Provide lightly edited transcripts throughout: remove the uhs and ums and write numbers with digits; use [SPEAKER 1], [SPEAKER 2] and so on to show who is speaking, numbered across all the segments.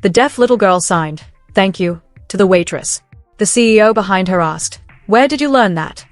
[SPEAKER 1] The deaf little girl signed, "Thank you," to the waitress. The CEO behind her asked, "Where did you learn that?"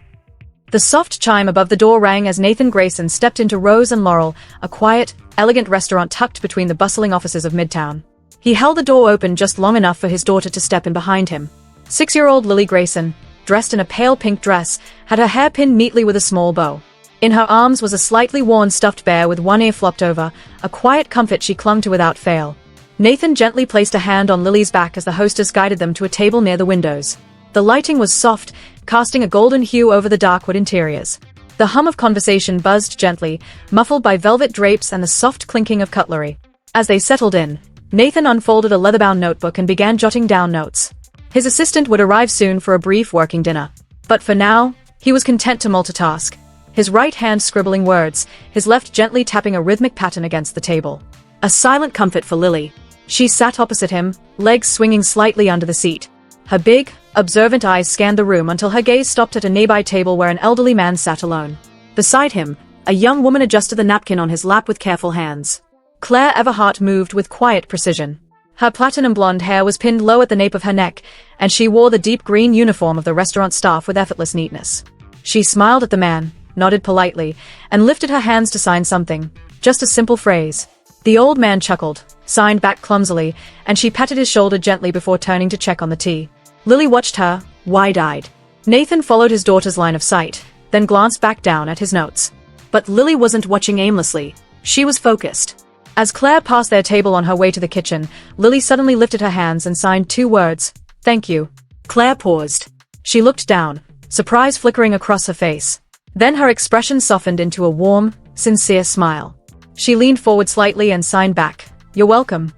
[SPEAKER 1] The soft chime above the door rang as Nathan Grayson stepped into Rose and Laurel, a quiet, elegant restaurant tucked between the bustling offices of Midtown. He held the door open just long enough for his daughter to step in behind him. 6-year-old Lily Grayson, dressed in a pale pink dress, had her hair pinned neatly with a small bow. In her arms was a slightly worn stuffed bear with one ear flopped over, a quiet comfort she clung to without fail. Nathan gently placed a hand on Lily's back as the hostess guided them to a table near the windows. The lighting was soft, casting a golden hue over the dark wood interiors. The hum of conversation buzzed gently, muffled by velvet drapes and the soft clinking of cutlery. As they settled in, Nathan unfolded a leather-bound notebook and began jotting down notes. His assistant would arrive soon for a brief working dinner. But for now, he was content to multitask. His right hand scribbling words, his left gently tapping a rhythmic pattern against the table. A silent comfort for Lily. She sat opposite him, legs swinging slightly under the seat. Her big, observant eyes scanned the room until her gaze stopped at a nearby table where an elderly man sat alone. Beside him, a young woman adjusted the napkin on his lap with careful hands. Claire Everhart moved with quiet precision. Her platinum blonde hair was pinned low at the nape of her neck, and she wore the deep green uniform of the restaurant staff with effortless neatness. She smiled at the man, nodded politely, and lifted her hands to sign something. Just a simple phrase. The old man chuckled, signed back clumsily, and she patted his shoulder gently before turning to check on the tea. Lily watched her, wide-eyed. Nathan followed his daughter's line of sight, then glanced back down at his notes. But Lily wasn't watching aimlessly. She was focused. As Claire passed their table on her way to the kitchen, Lily suddenly lifted her hands and signed 2 words, "Thank you." Claire paused. She looked down, surprise flickering across her face. Then her expression softened into a warm, sincere smile. She leaned forward slightly and signed back, "You're welcome."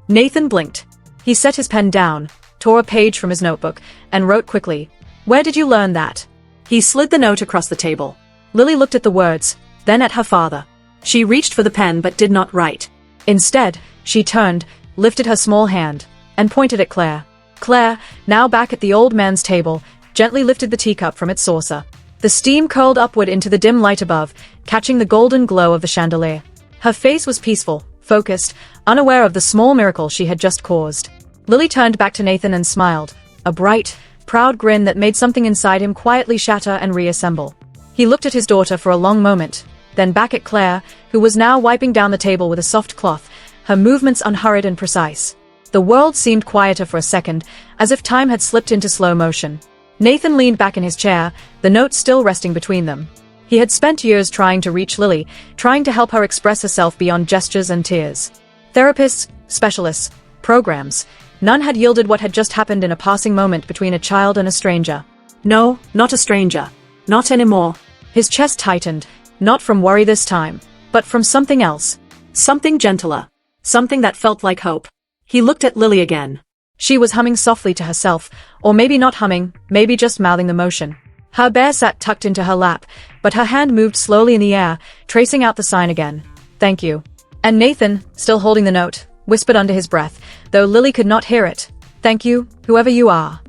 [SPEAKER 1] Nathan blinked. He set his pen down, tore a page from his notebook, and wrote quickly, "Where did you learn that?" He slid the note across the table. Lily looked at the words, then at her father. She reached for the pen but did not write. Instead, she turned, lifted her small hand, and pointed at Claire. Claire, now back at the old man's table, gently lifted the teacup from its saucer. The steam curled upward into the dim light above, catching the golden glow of the chandelier. Her face was peaceful, focused, unaware of the small miracle she had just caused. Lily turned back to Nathan and smiled, a bright, proud grin that made something inside him quietly shatter and reassemble. He looked at his daughter for a long moment, then back at Claire, who was now wiping down the table with a soft cloth, her movements unhurried and precise. The world seemed quieter for a second, as if time had slipped into slow motion. Nathan leaned back in his chair, the note still resting between them. He had spent years trying to reach Lily, trying to help her express herself beyond gestures and tears. Therapists, specialists, programs, none had yielded what had just happened in a passing moment between a child and a stranger. No, not a stranger. Not anymore. His chest tightened, not from worry this time, but from something else. Something gentler. Something that felt like hope. He looked at Lily again. She was humming softly to herself, or maybe not humming, maybe just mouthing the motion. Her bear sat tucked into her lap, but her hand moved slowly in the air, tracing out the sign again. "Thank you." And Nathan, still holding the note, whispered under his breath, though Lily could not hear it, "Thank you, whoever you are."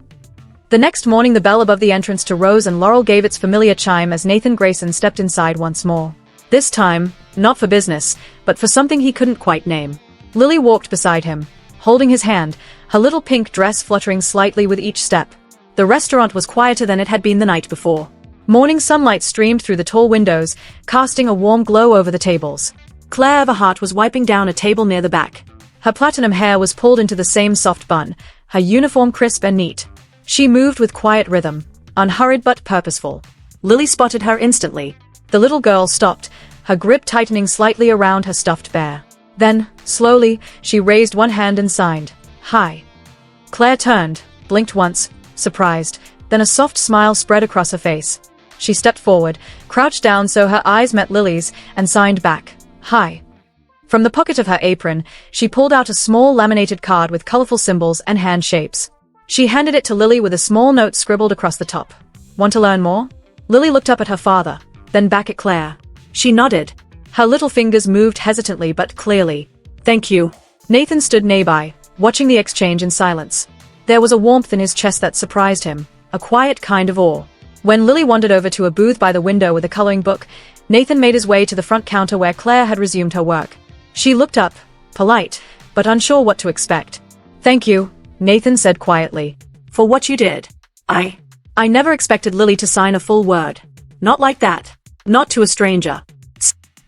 [SPEAKER 1] The next morning the bell above the entrance to Rose and Laurel gave its familiar chime as Nathan Grayson stepped inside once more. This time, not for business, but for something he couldn't quite name. Lily walked beside him, holding his hand, her little pink dress fluttering slightly with each step. The restaurant was quieter than it had been the night before. Morning sunlight streamed through the tall windows, casting a warm glow over the tables. Claire Everhart was wiping down a table near the back. Her platinum hair was pulled into the same soft bun, her uniform crisp and neat. She moved with quiet rhythm, unhurried but purposeful. Lily spotted her instantly. The little girl stopped, her grip tightening slightly around her stuffed bear. Then, slowly, she raised one hand and signed, "Hi." Claire turned, blinked once, surprised, then a soft smile spread across her face. She stepped forward, crouched down so her eyes met Lily's, and signed back, "Hi." From the pocket of her apron, she pulled out a small laminated card with colorful symbols and hand shapes. She handed it to Lily with a small note scribbled across the top. "Want to learn more?" Lily looked up at her father, then back at Claire. She nodded. Her little fingers moved hesitantly but clearly. "Thank you." Nathan stood nearby, watching the exchange in silence. There was a warmth in his chest that surprised him, a quiet kind of awe. When Lily wandered over to a booth by the window with a coloring book, Nathan made his way to the front counter where Claire had resumed her work. She looked up, polite, but unsure what to expect. Thank you, Nathan said quietly.
[SPEAKER 2] For what you did. I never expected Lily to sign a full word. Not like that. Not to a stranger.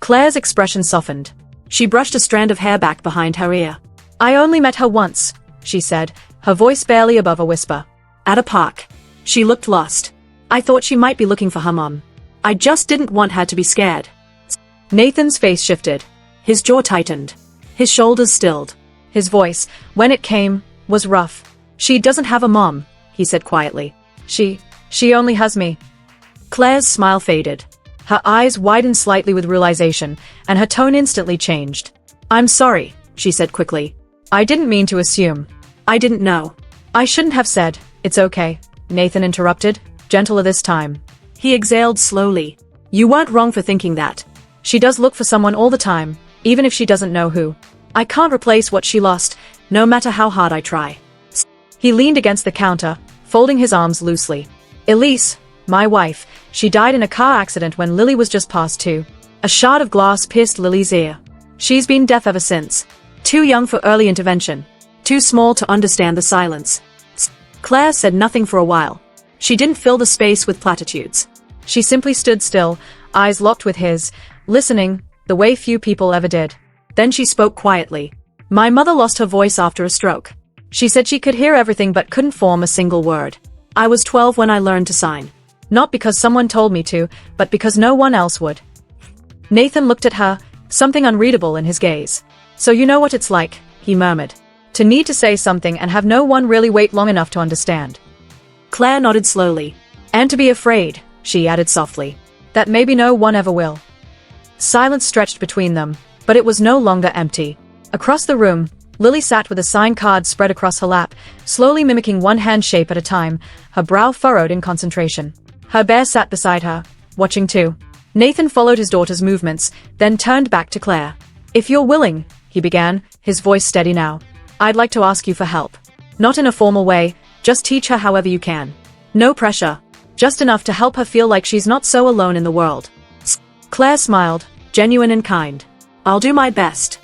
[SPEAKER 1] Claire's expression softened.
[SPEAKER 2] She brushed a strand of hair back behind her ear.
[SPEAKER 1] I only met her once, she said, her voice barely above a whisper.
[SPEAKER 2] At a park. She looked lost. I thought she might be looking for her mom. I just didn't want her to be scared.
[SPEAKER 1] Nathan's face shifted.
[SPEAKER 2] His jaw tightened. His shoulders stilled.
[SPEAKER 1] His voice, when it came, was rough. She doesn't have a mom, he said quietly. She only has me.
[SPEAKER 2] Claire's smile faded.
[SPEAKER 1] Her eyes widened slightly with realization, and her tone instantly changed.
[SPEAKER 2] I'm sorry, she said quickly.
[SPEAKER 1] I didn't mean to assume.
[SPEAKER 2] I didn't know.
[SPEAKER 1] I shouldn't have said. It's okay, Nathan interrupted, gentler this time.
[SPEAKER 2] He exhaled slowly. You weren't wrong for thinking that.
[SPEAKER 1] She does look for someone all the time, even if she doesn't know who.
[SPEAKER 2] I can't replace what she lost, no matter how hard I try.
[SPEAKER 1] He leaned against the counter, folding his arms loosely. Elise, my wife, she died in a car accident when Lily was just past 2. A shard of glass pierced Lily's ear. She's been deaf ever since. Too young for early intervention. Too small to understand the silence. Claire said nothing for a while. She didn't fill the space with platitudes. She simply stood still, eyes locked with his, listening, the way few people ever did. Then she spoke quietly. My mother lost her voice after a stroke. She said she could hear everything but couldn't form a single word. I was 12 when I learned to sign. Not because someone told me to, but because no one else would. Nathan looked at her, something unreadable in his gaze. So you know what it's like, he murmured. To need to say something and have no one really wait long enough to understand.
[SPEAKER 2] Claire nodded slowly.
[SPEAKER 1] And to be afraid, she added softly, that maybe no one ever will. Silence stretched between them, but it was no longer empty. Across the room, Lily sat with a sign card spread across her lap, slowly mimicking one hand shape at a time, her brow furrowed in concentration. Her bear sat beside her, watching too. Nathan followed his daughter's movements, then turned back to Claire. If you're willing, he began, his voice steady now. I'd like to ask you for help. Not in a formal way, just teach her however you can. No pressure. Just enough to help her feel like she's not so alone in the world. Claire smiled, genuine and kind. I'll do my best.